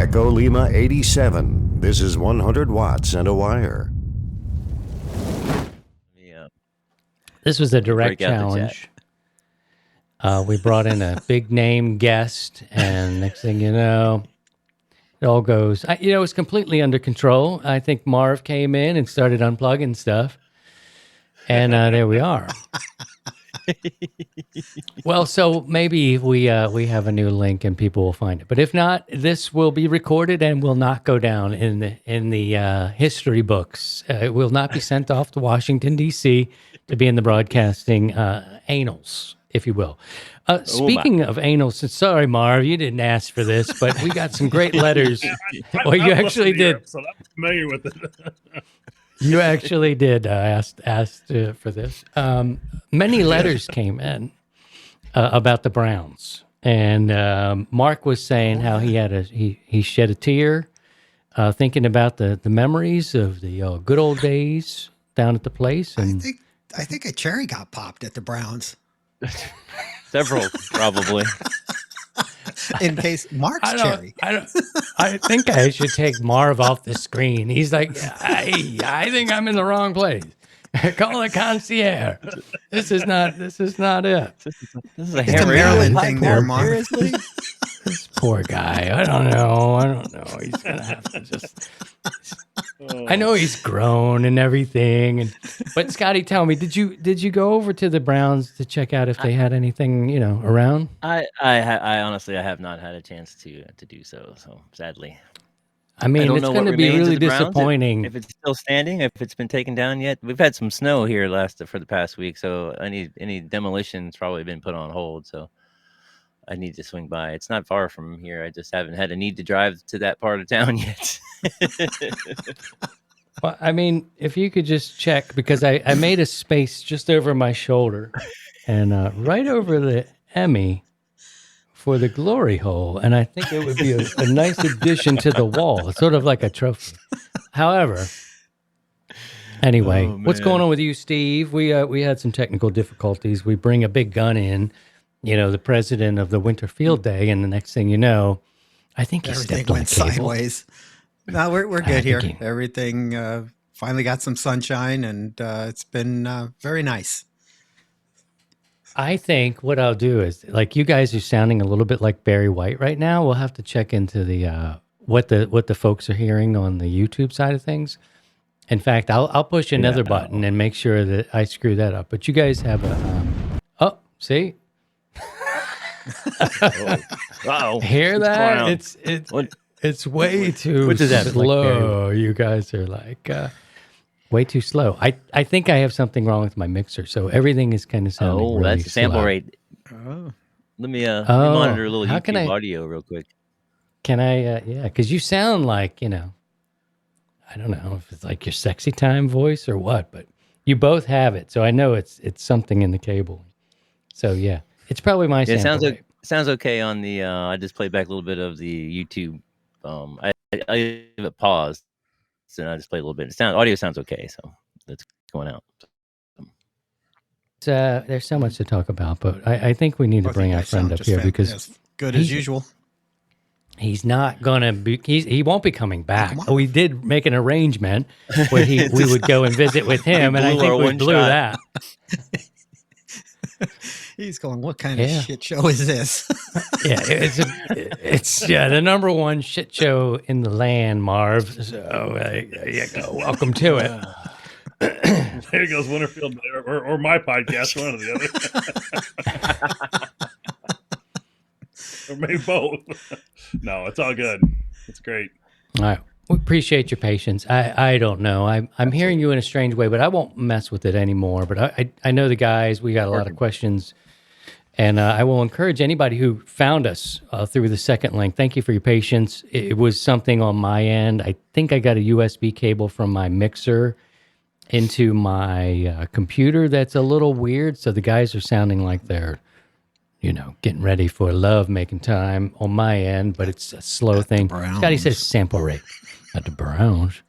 Echo Lima 87. This is 100 watts and a wire. Yeah. This was a direct Break out the challenge. We brought in a big name guest, and next thing you know, it all goes. It was completely under control. I think Marv came in and started unplugging stuff, and there we are. Well, so maybe we have a new link and people will find it. But if not, this will be recorded and will not go down in the history books. It will not be sent off to Washington, D.C. to be in the broadcasting annals, if you will. Speaking of annals, sorry, Marv, you didn't ask for this, but we got some great letters. Well, you actually did. So I'm familiar with it. You actually did ask for this. Many letters came in about the Browns, and Mark was saying how he shed a tear thinking about the memories of the good old days down at the place. And I think a cherry got popped at the Browns. Several, probably. In case Mark's cherry. I think I should take Marv off the screen. He's like, I think I'm in the wrong place. Call a concierge. This is not it. This is a It's a Maryland thing there, Mark. Seriously? This poor guy. I don't know. He's gonna have to just. I know he's grown and everything, but Scotty, tell me, did you go over to the Browns to check out if they had anything around? I honestly I have not had a chance to do so. So sadly, I mean, it's going to be really disappointing if it's still standing, if it's been taken down yet. We've had some snow here for the past week, so any demolition's probably been put on hold. So I need to swing by. It's not far from here. I just haven't had a need to drive to that part of town yet. Well, I mean, if you could just check, because I made a space just over my shoulder and right over the Emmy for the glory hole, and I think it would be a nice addition to the wall. It's sort of like a trophy. However, anyway, what's going on with you, Steve? We had some technical difficulties. We bring a big gun in, the president of the Winter Field Day, and the next thing you know, I think everything went sideways. No, we're good here. Everything finally got some sunshine, and it's been very nice. I think what I'll do is, like, you guys are sounding a little bit like Barry White right now. We'll have to check into the what the folks are hearing on the YouTube side of things. In fact, I'll push another button and make sure that I screw that up. But you guys have a see. Wow! Hear that? It's way too slow. You guys are like way too slow. I think I have something wrong with my mixer, so everything is kind of sounding really that's the sample slow. rate. Let me monitor a little YouTube audio real quick. Can I? Yeah, because you sound like I don't know if it's like your sexy time voice or what, but you both have it, so I know it's something in the cable. So yeah, it's probably my sample rate. Sounds okay on the. I just played back a little bit of the YouTube. I leave it paused, so I just played a little bit. Audio sounds okay, so that's going out. There's so much to talk about, but I think we need to bring our friend up here because good as usual. He's not gonna be. He won't be coming back. We did make an arrangement where we would go and visit with him, and I think we blew that. He's going, what kind of shit show is this? Yeah, it's the number one shit show in the land, Marv. So there you go. Welcome to it. There goes Winterfield or my podcast, one or the other. Or maybe both. No, it's all good. It's great. All right. We appreciate your patience. I don't know. I'm hearing you in a strange way, but I won't mess with it anymore. But I know the guys. We got a lot of questions. And I will encourage anybody who found us through the second link. Thank you for your patience. It was something on my end. I think I got a USB cable from my mixer into my computer that's a little weird. So the guys are sounding like they're, getting ready for love making time on my end, but it's a slow thing. Scotty says sample rate at the Browns.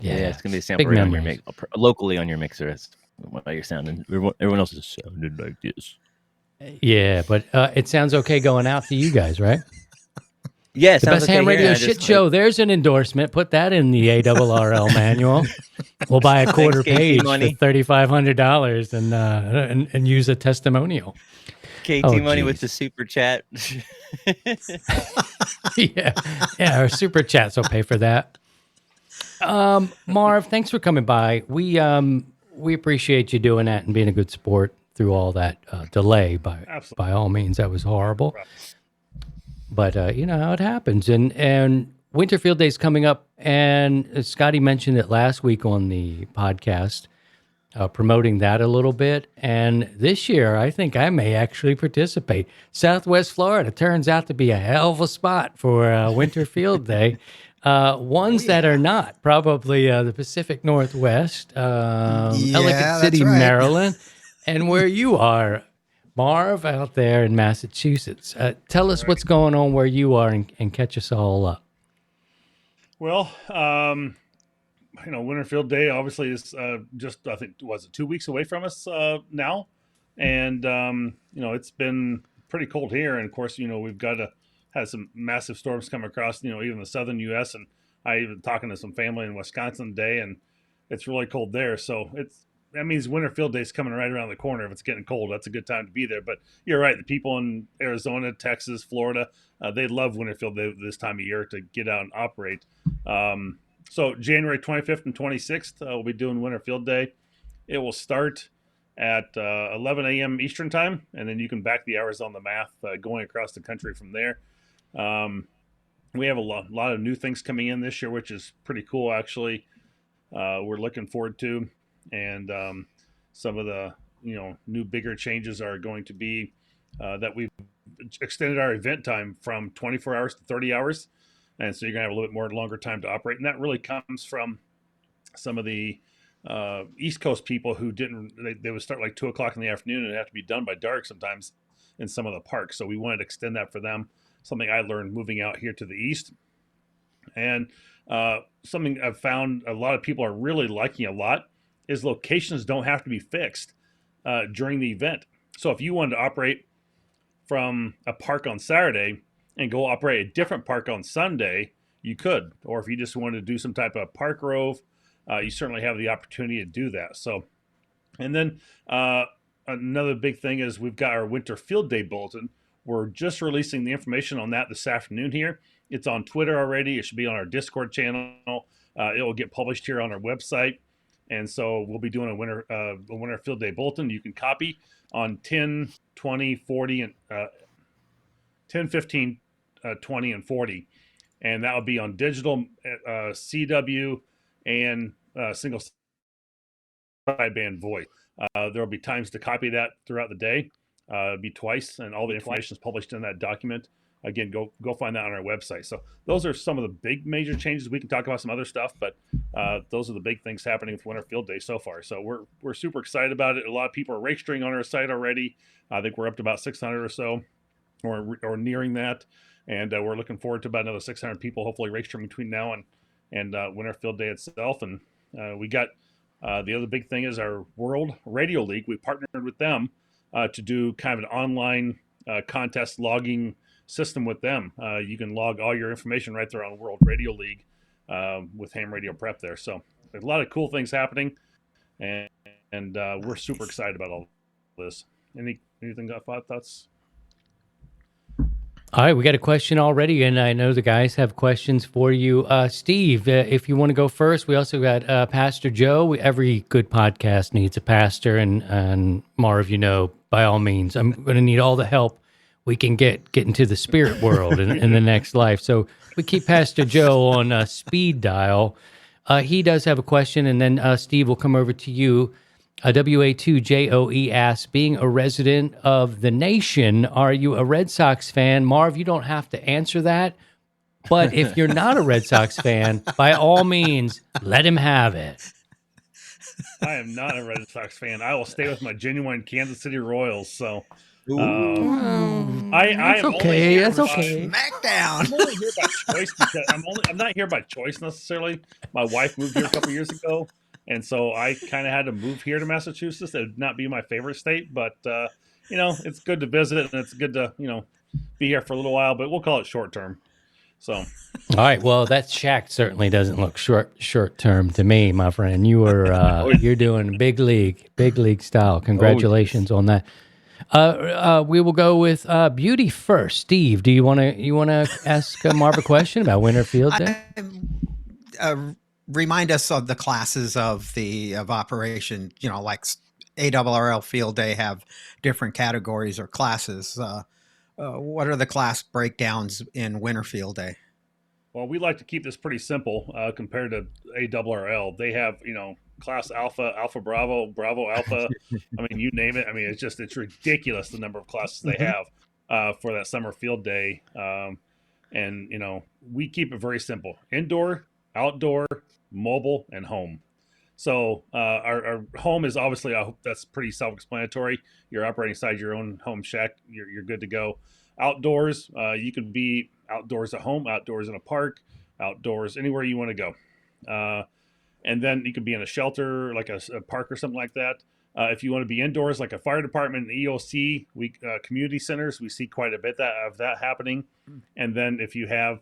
Yeah, it's going to be a sample rate on your locally on your mixer. That's what you're sounding. Everyone else is sounding like this. Yeah, but it sounds okay going out to you guys, right? Yeah, The sounds Best okay Ham here, Radio and I Shit just, Show. There's an endorsement. Put that in the ARRL manual. We'll buy a quarter Thanks, KT page Money. for $3,500 and use a testimonial. KT Oh, Money with geez. the super chat. yeah, our super chats will pay for that. Marv, thanks for coming by. We appreciate you doing that and being a good sport through all that delay. By all means, that was horrible. But you know how it happens. And Winterfield Day's coming up, and Scotty mentioned it last week on the podcast, promoting that a little bit. And this year, I think I may actually participate. Southwest Florida turns out to be a hell of a spot for Winterfield Day. Ones that are not, probably the Pacific Northwest, Ellicott City, that's right. Maryland, and where you are, Marv, out there in Massachusetts. Tell us what's going on where you are and catch us all up. Well, Winterfield Day obviously is just, I think, was it 2 weeks away from us now? And, it's been pretty cold here. And of course, we've had some massive storms come across, even the southern U.S. And I even talking to some family in Wisconsin today, and it's really cold there. So that means Winterfield Day is coming right around the corner. If it's getting cold, that's a good time to be there. But you're right. The people in Arizona, Texas, Florida, they love Winterfield Day this time of year to get out and operate. So January 25th and 26th, we'll be doing Winterfield Day. It will start at 11 a.m. Eastern time, and then you can back the hours on the math going across the country from there. We have a lot of new things coming in this year, which is pretty cool, actually. We're looking forward to. And some of the new bigger changes are going to be that we've extended our event time from 24 hours to 30 hours. And so you're going to have a little bit more longer time to operate. And that really comes from some of the East Coast people who they would start like 2 o'clock in the afternoon and have to be done by dark sometimes in some of the parks. So we wanted to extend that for them. Something I learned moving out here to the East. And something I've found a lot of people are really liking a lot is locations don't have to be fixed during the event. So if you wanted to operate from a park on Saturday and go operate a different park on Sunday, you could. Or if you just wanted to do some type of park rove, you certainly have the opportunity to do that. So, and then another big thing is we've got our Winter Field Day Bulletin. We're just releasing the information on that this afternoon here. It's on Twitter already. It should be on our Discord channel. It will get published here on our website. And so we'll be doing a Winter Field Day Bulletin. You can copy on 10, 20, 40, and 10, 15, 20, and 40. And that will be on digital, CW, and single sideband voice. There will be times to copy that throughout the day. It'll be twice, and all the information is published in that document. Again, go find that on our website. So those are some of the big major changes. We can talk about some other stuff, but those are the big things happening with Winter Field Day so far. So we're super excited about it. A lot of people are registering on our site already. I think we're up to about 600 or so, or nearing that, and we're looking forward to about another 600 people hopefully registering between now and Winter Field Day itself. And we got the other big thing is our World Radio League. We partnered with them to do kind of an online contest logging system with them. You can log all your information right there on World Radio League with Ham Radio Prep there. So there's a lot of cool things happening, and we're super excited about all this. Anything thoughts? All right, we got a question already, and I know the guys have questions for you. Steve, if you want to go first, we also got Pastor Joe. Every good podcast needs a pastor, and Marv, by all means, I'm going to need all the help we can get into the spirit world in the next life. So we keep Pastor Joe on speed dial. He does have a question, and then Steve will come over to you. WA2JOE asks, being a resident of the nation, are you a Red Sox fan? Marv, you don't have to answer that. But if you're not a Red Sox fan, by all means, let him have it. I am not a Red Sox fan. I will stay with my genuine Kansas City Royals. So That's okay. That's okay. Smackdown. I'm only here by choice because I'm not here by choice necessarily. My wife moved here a couple years ago, and so I kind of had to move here to Massachusetts. It would not be my favorite state, but it's good to visit it, and it's good to be here for a little while. But we'll call it short term. So, All right. Well, that shack certainly doesn't look short term to me, my friend. You are you're doing big league style. Congratulations on that. We will go with beauty first. Steve, do you want to ask Marv a question about Winter Field Day? Remind us of the classes of operation. Like ARRL Field Day have different categories or classes. What are the class breakdowns in Winter Field Day? well, we like to keep this pretty simple compared to ARRL. They have, class Alpha, Alpha Bravo, Bravo Alpha. I mean, you name it. I mean, it's ridiculous the number of classes they have for that summer field day. And we keep it very simple: indoor, outdoor, mobile, and home. So our home is obviously, I hope that's pretty self-explanatory. You're operating inside your own home shack. You're good to go. Outdoors, you can be outdoors at home, outdoors in a park, outdoors anywhere you want to go. And then you can be in a shelter, like a park or something like that. If you want to be indoors, like a fire department and EOC, community centers, we see quite a bit of that happening. And then if you have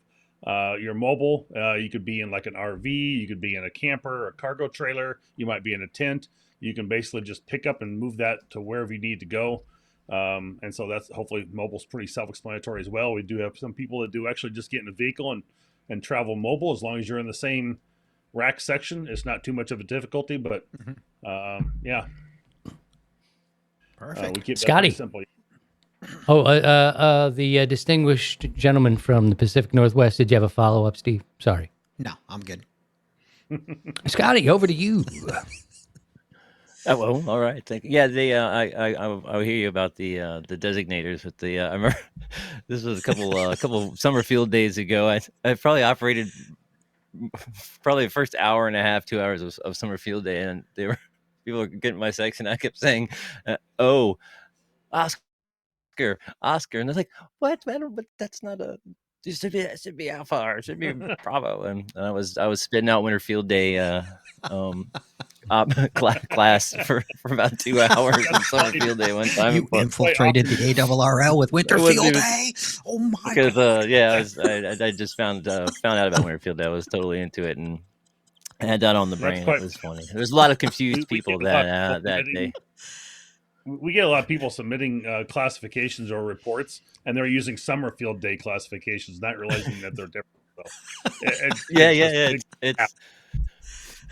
your mobile, you could be in like an RV, you could be in a camper or a cargo trailer, you might be in a tent. You can basically just pick up and move that to wherever you need to go. And so that's hopefully mobile's pretty self-explanatory as well. We do have some people that do actually just get in a vehicle and travel mobile. As long as you're in the same rack section, it's not too much of a difficulty, but yeah. Perfect. We keep that Scotty. pretty simple. The distinguished gentleman from the Pacific Northwest, did you have a follow-up, Steve? Sorry. No, I'm good. Scotty, over to you. Oh, well, all right. Thank you. Yeah, I hear you about the designators with the. I remember this was a couple summer field days ago. I probably operated probably the first hour and a half, 2 hours of summer field day, and people were getting my section. I kept saying, "Oh, Oscar, and they're like, "What, man? But that's not a. It should be Alpha, or it should be Bravo." And I was spitting out Winter Field Day. Class for about 2 hours on summer field day one time. You infiltrated the ARRL with Winter Field Day. Oh my god! Because I just found out about Winter Field Day. I was totally into it, and I had that on the brain. It was funny. There's a lot of confused people that day. We get a lot of people submitting classifications or reports, and they're using summer field day classifications, not realizing that they're different. So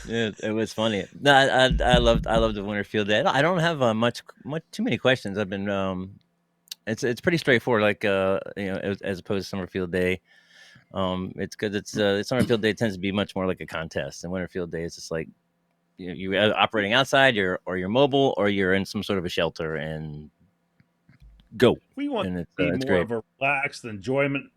It was funny. No, I loved the Winter Field Day. I don't have much too many questions. I've been it's pretty straightforward, like as opposed to Summer Field Day. It's good. It's Summer Field Day tends to be much more like a contest, and Winter Field Day is just like you're operating outside, you're mobile, or you're in some sort of a shelter and go. We want and to be more great. of a relaxed enjoyment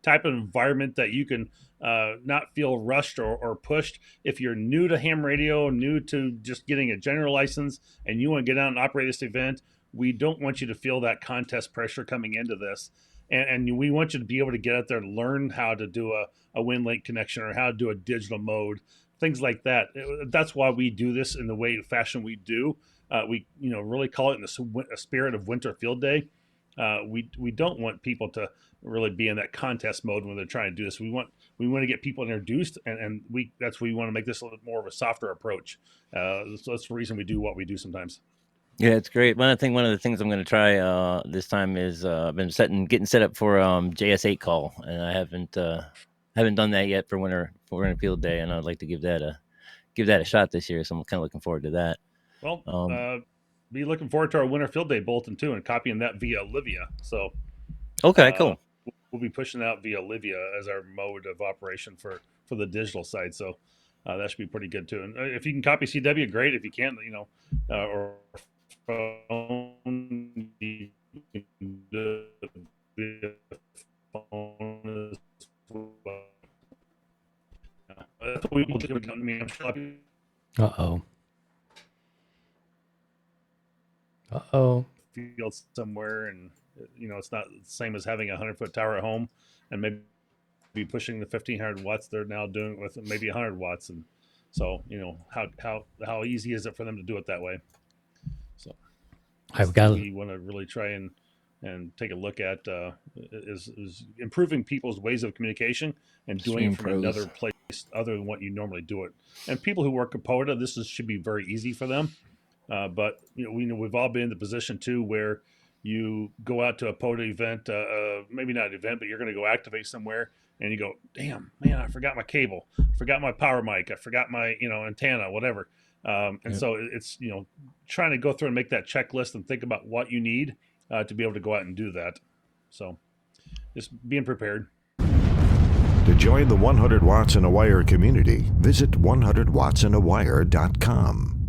type of environment that you can not feel rushed or pushed. If you're new to ham radio, new to just getting a general license, and you want to get out and operate this event, we don't want you to feel that contest pressure coming into this. And we want you to be able to get out there and learn how to do a WinLink connection or how to do a digital mode, things like that. That's why we do this in the fashion we do. We really call it in the spirit of Winter Field Day. We don't want people to really be in that contest mode when they're trying to do this. We want to get people introduced, and that's why we want to make this a little bit more of a softer approach. So that's the reason we do what we do sometimes. Yeah, it's great. One of the things I'm going to try this time is I've been getting set up for JS8 call, and I haven't done that yet for Winter Field Day, and I'd like to give that a shot this year. So I'm kind of looking forward to that. Well, be looking forward to our Winter Field Day bulletin too, and copying that via Olivia. So, okay, cool. We'll be pushing out via Olivia as our mode of operation for the digital side. So that should be pretty good too. And if you can copy CW, great. If you can't, or phone, you can do it via phone as well. That's what we will do. Field somewhere, and it's not the same as having a 100-foot tower at home and maybe pushing the 1500 watts. They're now doing it with maybe 100 watts, and so how easy is it for them to do it that way? So we want to really try and and take a look at is improving people's ways of communication and doing it from another place other than what you normally do it. And people who work at POTA, should be very easy for them. But we've all been in the position too where you go out to a POTA event, maybe not an event, but you're going to go activate somewhere, and you go, damn, man, I forgot my cable, I forgot my power mic, I forgot my antenna, whatever. So it's trying to go through and make that checklist and think about what you need to be able to go out and do that. So just being prepared. To join the 100 Watts in a Wire community, visit 100wattsinawire.com.